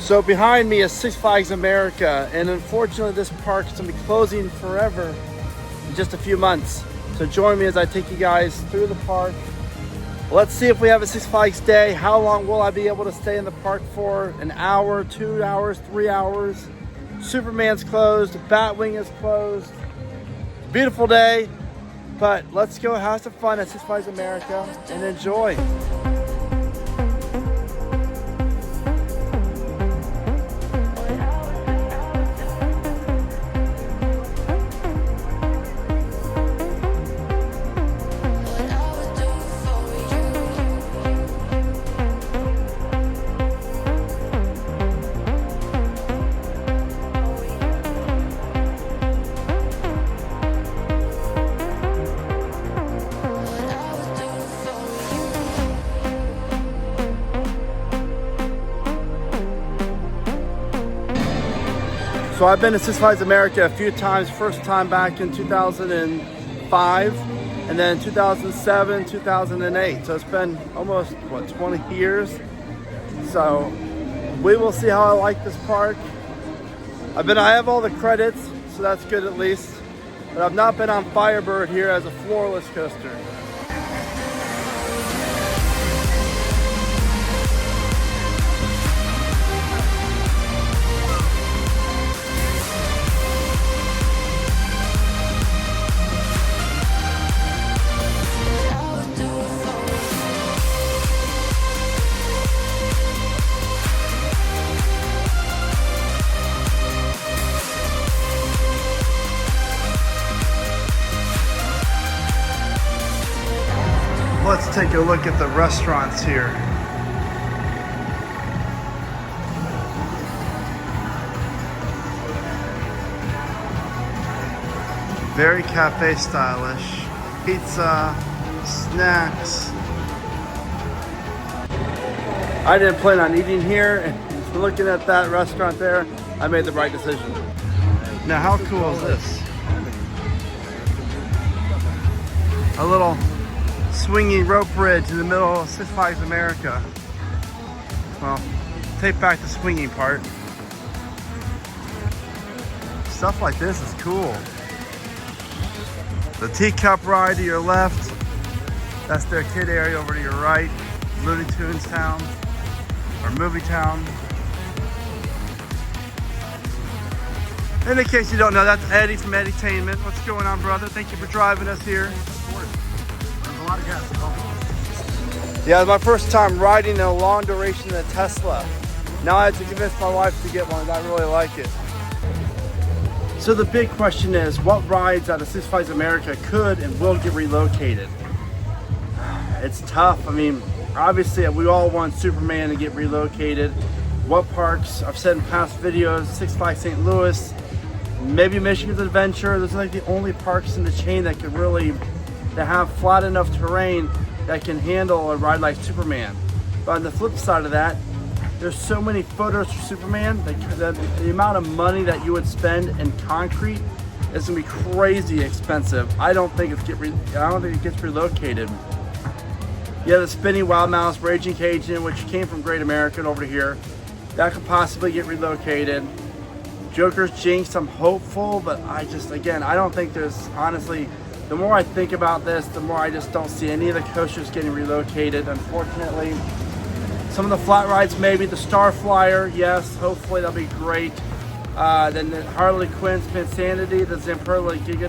So behind me is Six Flags America, and unfortunately this park is going to be closing forever in just a few months. So join me as I take you guys through the park. Let's see if we have a Six Flags day. How long will I be able to stay in the park for? An hour, 2 hours, 3 hours? Superman's closed, Batwing is closed. Beautiful day, but let's go have some fun at Six Flags America and enjoy. So I've been to Six Flags America a few times. First time back in 2005, and then 2007, 2008. So it's been almost, what, 20 years? So we will see how I like this park. I have all the credits, so that's good at least. But I've not been on Firebird here as a floorless coaster. Let's take a look at the restaurants here. Very cafe stylish. Pizza, snacks. I didn't plan on eating here, and looking at that restaurant there, I made the right decision. Now how cool is this? A little swinging rope bridge in the middle of Six Flags America. Well, take back the swinging part. Stuff like this is cool. The teacup ride to your left, that's their kid area over to your right. Looney Tunes Town, or Movie Town. In case you don't know, that's Eddie from Edutainment. What's going on, brother? Thank you for driving us here. Yeah, it's my first time riding a long duration in a Tesla. Now I have to convince my wife to get one. I really like it. So the big question is, what rides out of Six Flags America could and will get relocated? It's tough. I mean, obviously we all want Superman to get relocated. What parks? I've said in past videos, Six Flags St. Louis, maybe Michigan's Adventure. Those are like the only parks in the chain that could really have flat enough terrain that can handle a ride like Superman. But on the flip side of that, there's so many photos for Superman that the amount of money that you would spend in concrete is gonna be crazy expensive. I don't think it gets relocated. Yeah, the Spinning Wild Mouse, Raging Cajun, which came from Great American over here, that could possibly get relocated. Joker's Jinx, I'm hopeful, but I don't think there's, honestly, the more I think about this, the more I just don't see any of the coasters getting relocated, unfortunately. Some of the flat rides, maybe the Star Flyer, yes, hopefully that'll be great. Then the Harley Quinn Insanity, the Zamperla Giga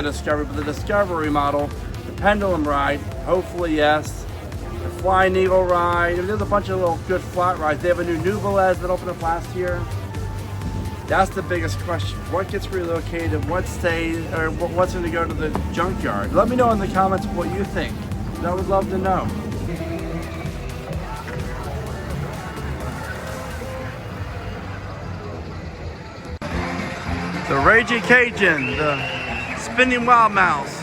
Discovery, but the Discovery model, the Pendulum ride, hopefully yes. The Flying Eagle ride, there's a bunch of little good flat rides. They have a new Nuvelez that opened up last year. That's the biggest question. What gets relocated? What stays? Or what's going to go to the junkyard? Let me know in the comments what you think. I would love to know. The Raging Cajun, the Spinning Wild Mouse.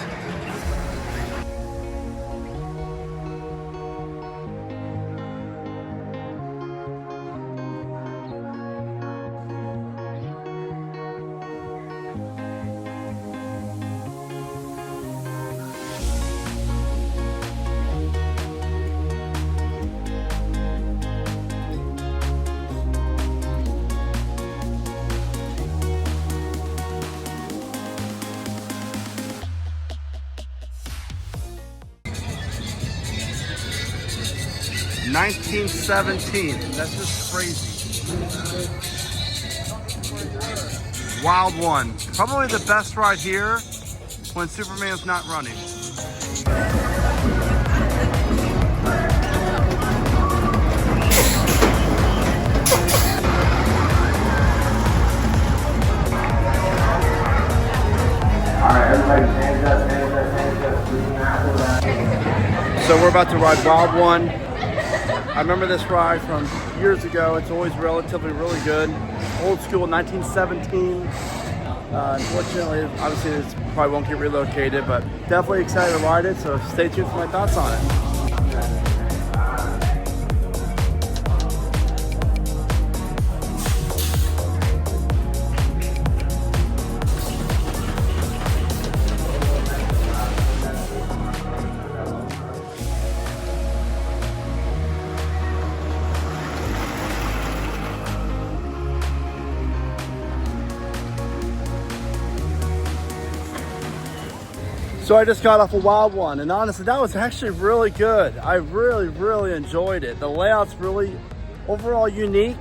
1917. That's just crazy. Wild one. Probably the best ride here when Superman's not running. So we're about to ride Wild One. I remember this ride from years ago. It's always relatively really good. Old school, 1917. Unfortunately, obviously this probably won't get relocated, but definitely excited to ride it. So stay tuned for my thoughts on it. So I just got off a Wild One, and honestly, that was actually really good. I really enjoyed it. The layout's really overall unique.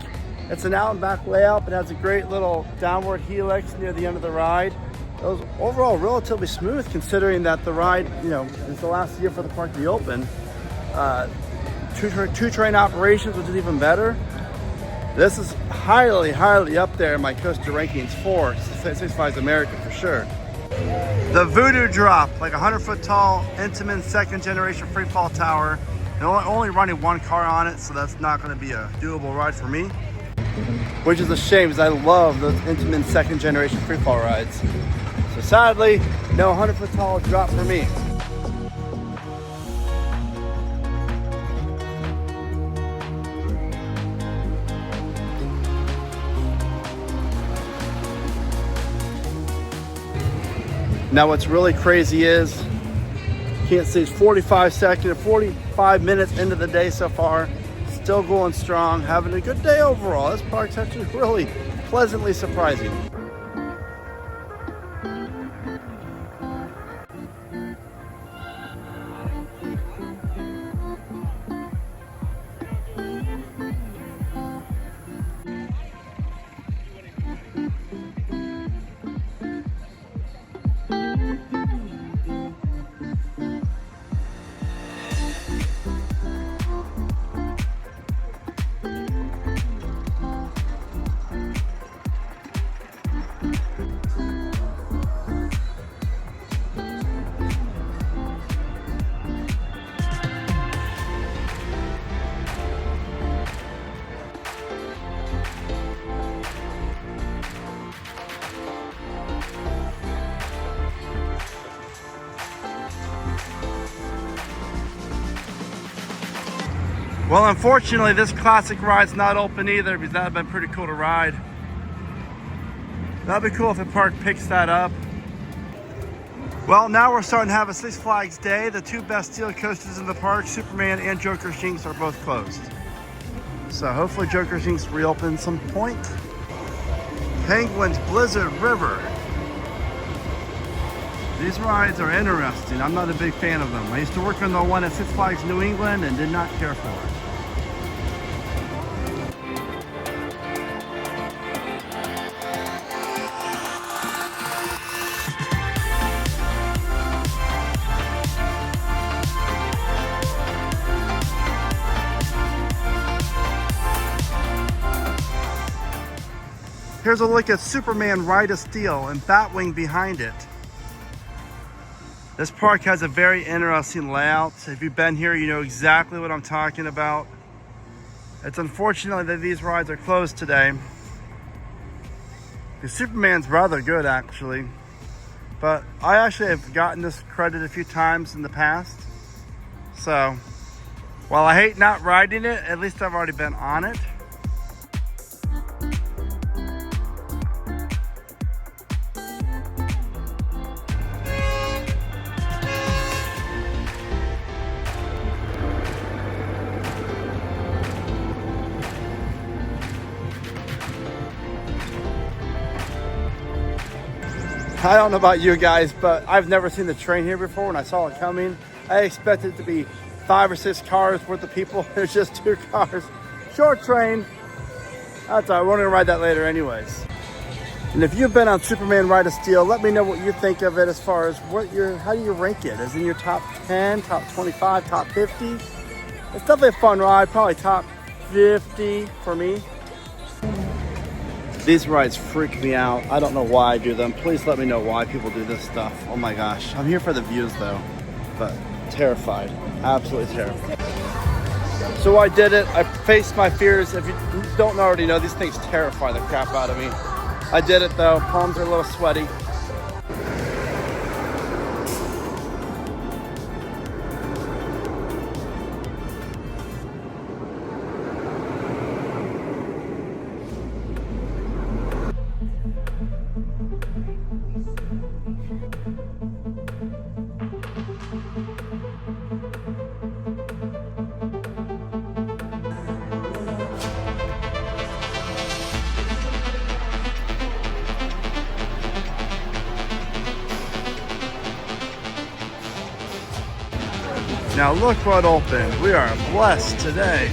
It's an out and back layout, but it has a great little downward helix near the end of the ride. It was overall relatively smooth considering that the ride, you know, is the last year for the park to be open. Two train operations, which is even better. This is highly up there in my coaster rankings for Six Flags America for sure. The Voodoo Drop, like a 100-foot tall, Intamin second generation free fall tower. And only running one car on it, so that's not going to be a doable ride for me. Which is a shame, because I love those Intamin second generation free fall rides. So sadly, no 100-foot tall drop for me. Now what's really crazy is, you can't see, it's 45 minutes into the day so far. Still going strong, having a good day overall. This park's actually really pleasantly surprising. Well, unfortunately, this classic ride's not open either, because that would have been pretty cool to ride. That'd be cool if the park picks that up. Well, now we're starting to have a Six Flags day. The two best steel coasters in the park, Superman and Joker's Jinx, are both closed. So hopefully Joker's Jinx reopens some point. Penguin's Blizzard River. These rides are interesting. I'm not a big fan of them. I used to work on the one at Six Flags New England and did not care for it. Here's a look at Superman Ride of Steel and Batwing behind it. This park has a very interesting layout. If you've been here, you know exactly what I'm talking about. It's unfortunate that these rides are closed today. The Superman's rather good, actually. But I actually have gotten this credit a few times in the past. So, while I hate not riding it, at least I've already been on it. I don't know about you guys, but I've never seen the train here before. When I saw it coming, I expected it to be 5 or 6 cars worth of people. There's just 2 cars. Short train. That's all right. We're gonna ride that later anyways. And if you've been on Superman Ride of Steel, let me know what you think of it as far as how do you rank it? Is it in your top 10, top 25, top 50? It's definitely a fun ride, probably top 50 for me. These rides freak me out. I don't know why I do them. Please let me know why people do this stuff. Oh my gosh. I'm here for the views though, but terrified, absolutely terrified. So I did it. I faced my fears. If you don't already know, these things terrify the crap out of me. I did it though. Palms are a little sweaty. Now look what opened. We are blessed today.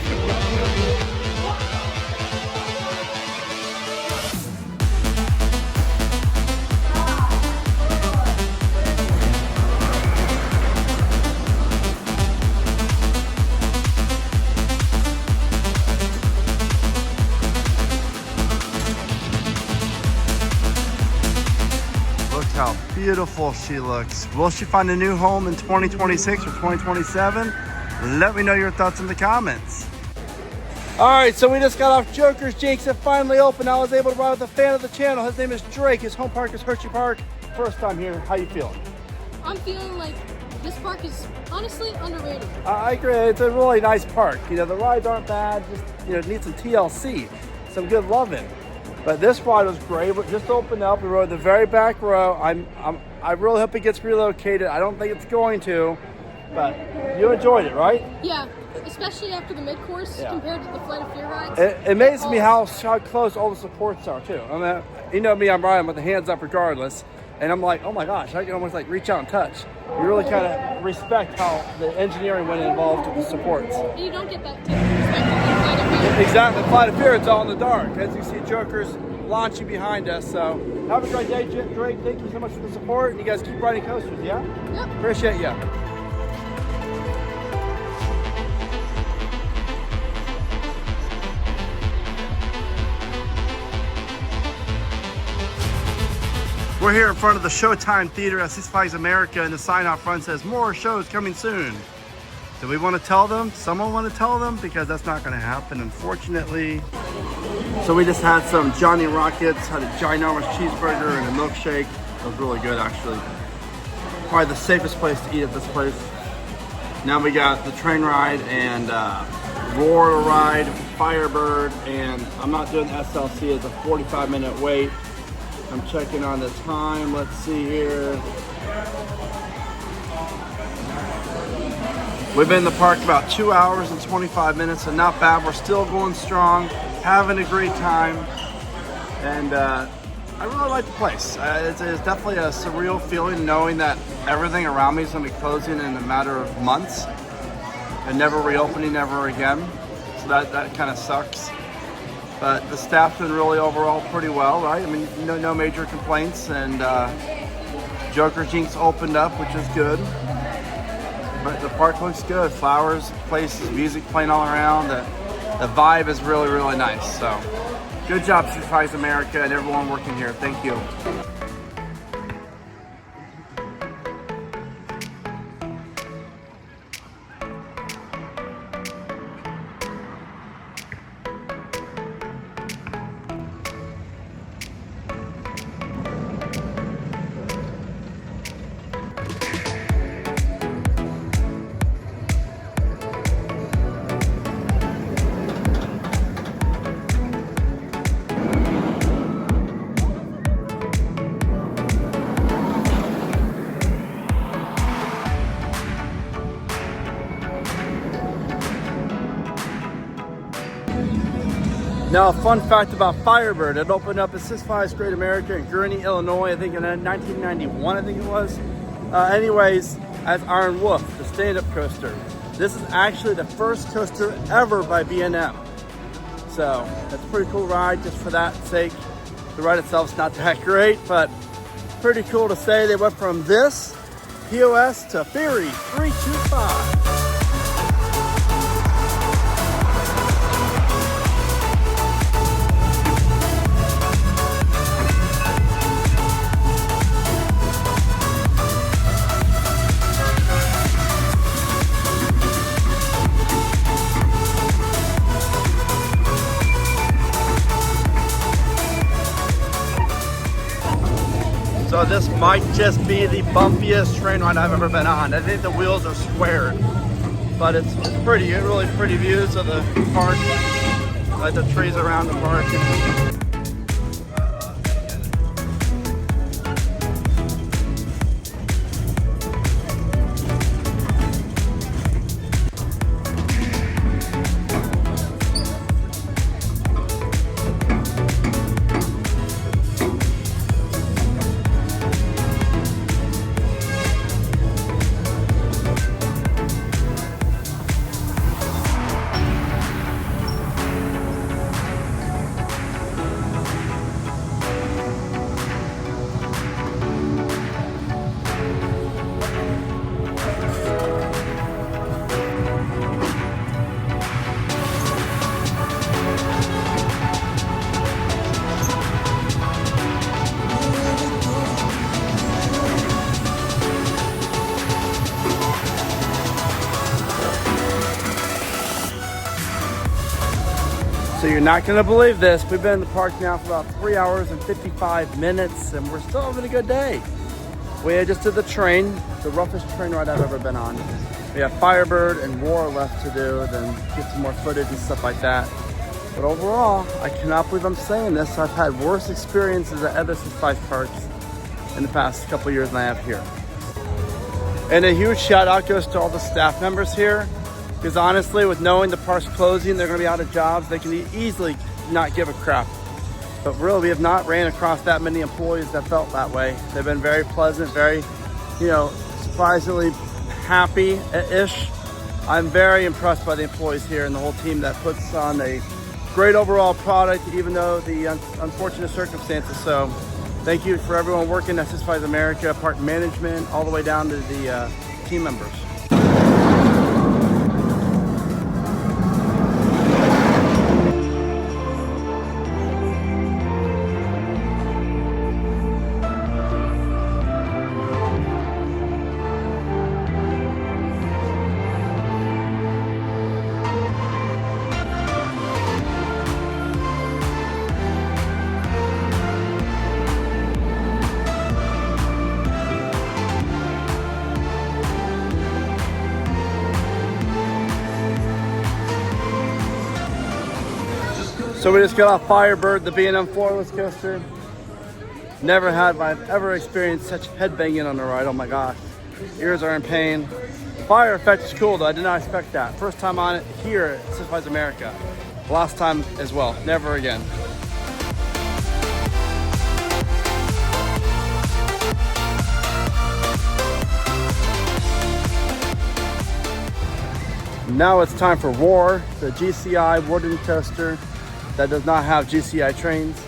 How beautiful she looks. Will she find a new home in 2026 or 2027? Let me know your thoughts in the comments. All right, so we just got off Joker's Jinx. It finally opened. I was able to ride with a fan of the channel. His name is Drake. His home park is Hershey Park. First time here. How you feeling? I'm feeling like this park is honestly underrated. I agree. It's a really nice park. You know, the rides aren't bad. Just, you know, it needs some TLC, some good loving. But this ride was great. It just opened up. We rode the very back row. I really hope it gets relocated. I don't think it's going to, but you enjoyed it, right? Yeah, especially after the mid-course compared to the Flight of Fear rides. It amazes me how close all the supports are too. I mean, you know me, I'm riding with the hands up regardless, and I'm like, oh my gosh, I can almost like reach out and touch. You really kind of respect how the engineering went involved with the supports. You don't get that type of perspective in Flight of Fear. Exactly, Flight of Fear, it's all in the dark. As you see, Joker's launching behind us. So have a great day, Drake. Thank you so much for the support. You guys keep riding coasters, yeah? Yep. Appreciate you. We're here in front of the Showtime Theater at Six Flags America, and the sign out front says, more shows coming soon. Do we want to tell them? Someone want to tell them? Because that's not going to happen, unfortunately. So we just had some Johnny Rockets, had a ginormous cheeseburger and a milkshake. It was really good, actually. Probably the safest place to eat at this place. Now we got the train ride and Roar ride, Firebird, and I'm not doing SLC. It's a 45-minute wait. I'm checking on the time. Let's see here. We've been in the park about 2 hours and 25 minutes, so not bad. We're still going strong, having a great time, and I really like the place. It's definitely a surreal feeling knowing that everything around me is going to be closing in a matter of months and never reopening ever again. So that kind of sucks. But the staff's been really overall pretty well, right? I mean, no major complaints, and Joker's Jinx opened up, which is good. But the park looks good. Flowers, places, music playing all around. The vibe is really, really nice. So good job, Six Flags America, and everyone working here. Thank you. Now, a fun fact about Firebird, it opened up at Six Flags Great America in Gurnee, Illinois, I think in 1991, I think it was. Anyways, as Iron Wolf, the stand-up coaster. This is actually the first coaster ever by B&M. So that's a pretty cool ride just for that sake. The ride itself is not that great, but pretty cool to say they went from this POS to Ferry 325. So this might just be the bumpiest train ride I've ever been on. I think the wheels are squared, but it's pretty, really pretty views of the park, like the trees around the park. So you're not gonna believe this. We've been in the park now for about 3 hours and 55 minutes and we're still having a good day. We just did the train, the roughest train ride I've ever been on. We have Firebird and War left to do, then get some more footage and stuff like that. But overall, I cannot believe I'm saying this. I've had worse experiences at other Six Flags parks in the past couple years than I have here. And a huge shout out goes to all the staff members here. Because honestly, with knowing the park's closing, they're gonna be out of jobs, they can easily not give a crap. But really, we have not ran across that many employees that felt that way. They've been very pleasant, very, surprisingly happy-ish. I'm very impressed by the employees here and the whole team that puts on a great overall product, even though the unfortunate circumstances. So thank you for everyone working at Six Flags America, park management, all the way down to the team members. So we just got off Firebird, the B&M floorless coaster. Never have I ever experienced such headbanging on the ride. Oh my gosh, ears are in pain. The fire effect is cool though. I did not expect that. First time on it here at Six Flags America. Last time as well. Never again. Now it's time for War, the GCI wooden coaster that does not have GCI trains.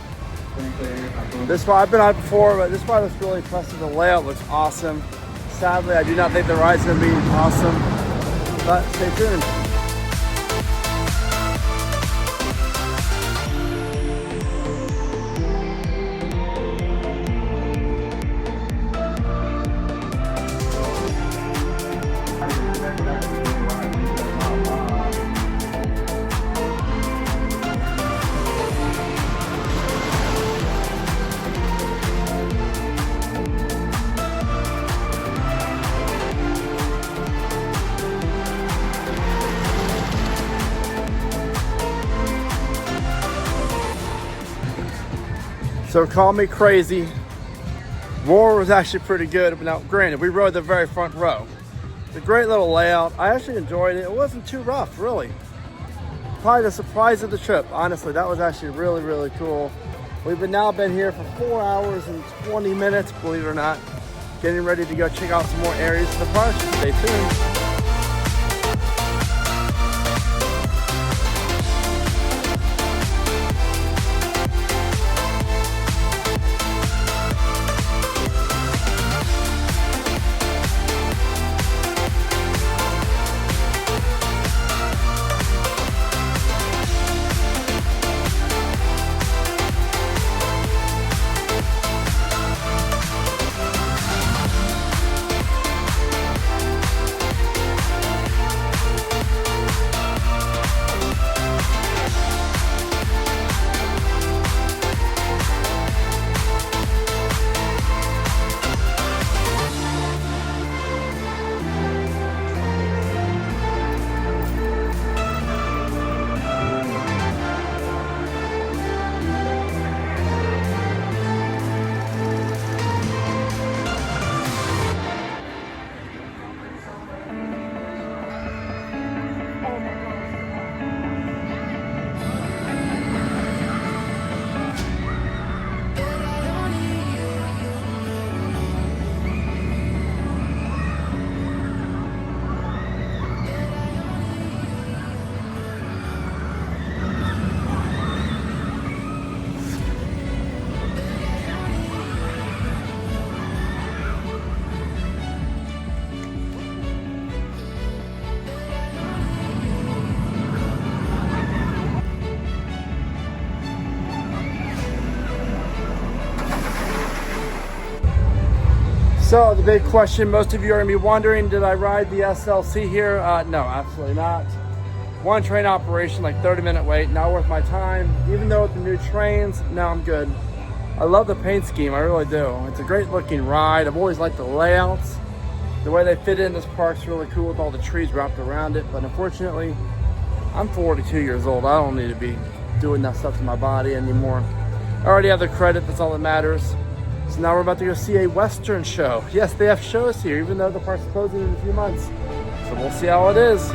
This ride, I've been on it before, but this ride looks really impressive. The layout looks awesome. Sadly, I do not think the ride's gonna be awesome, but stay tuned. So call me crazy. War was actually pretty good. But now, granted, we rode the very front row. It's a great little layout. I actually enjoyed it. It wasn't too rough, really. Probably the surprise of the trip. Honestly, that was actually really, really cool. We've now been here for 4 hours and 20 minutes, believe it or not. Getting ready to go check out some more areas of the park. Stay tuned. So the big question, most of you are gonna be wondering, did I ride the SLC here? No, absolutely not. One train operation, like 30-minute wait, not worth my time. Even though with the new trains, no, I'm good. I love the paint scheme, I really do. It's a great looking ride. I've always liked the layouts. The way they fit in this park's really cool with all the trees wrapped around it. But unfortunately, I'm 42 years old. I don't need to be doing that stuff to my body anymore. I already have the credit, that's all that matters. So now we're about to go see a Western show. Yes, they have shows here, even though the park's closing in a few months. So we'll see how it is.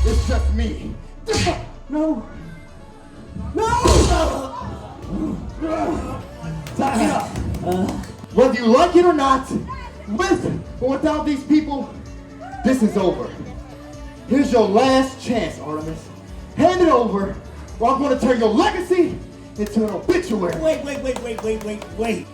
It's just me. No. No! Whether you like it or not, with or without these people, this is over. Here's your last chance, Artemis. Hand it over, or I'm going to turn your legacy into an obituary. Wait.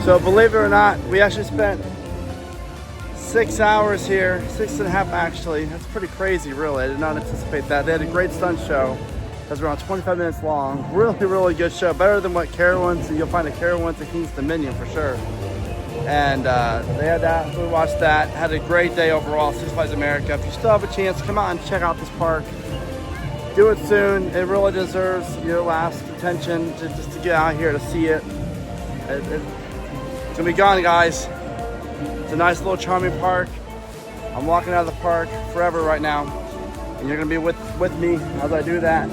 So believe it or not, we actually spent 6 hours here, 6.5 actually. That's pretty crazy, really. I did not anticipate that. They had a great stunt show. It was around 25 minutes long. Really good show. Better than what Carowinds, you'll find at Carowinds at King's Dominion for sure. And they had that, we watched that. Had a great day overall, Six Flags America. If you still have a chance, come out and check out this park. Do it soon. It really deserves your last attention just to get out here to see it. It's gonna be gone, guys. It's a nice little charming park. I'm walking out of the park forever right now. And you're gonna be with me as I do that.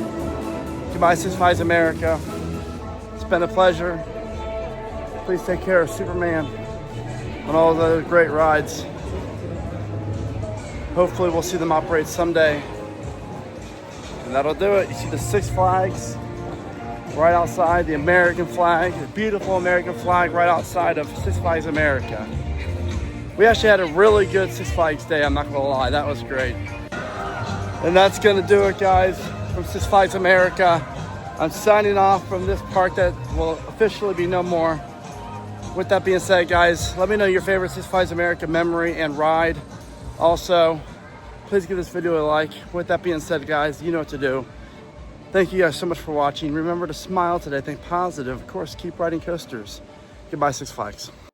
Goodbye, Six Flags America. It's been a pleasure. Please take care of Superman and all the other great rides. Hopefully we'll see them operate someday. And that'll do it. You see the Six Flags right outside, the American flag, the beautiful American flag right outside of Six Flags America. We actually had a really good Six Flags day, I'm not gonna lie, that was great. And that's gonna do it, guys, from Six Flags America. I'm signing off from this park that will officially be no more. With that being said, guys, let me know your favorite Six Flags America memory and ride. Also, please give this video a like. With that being said, guys, you know what to do. Thank you guys so much for watching. Remember to smile today, think positive. Of course, keep riding coasters. Goodbye, Six Flags.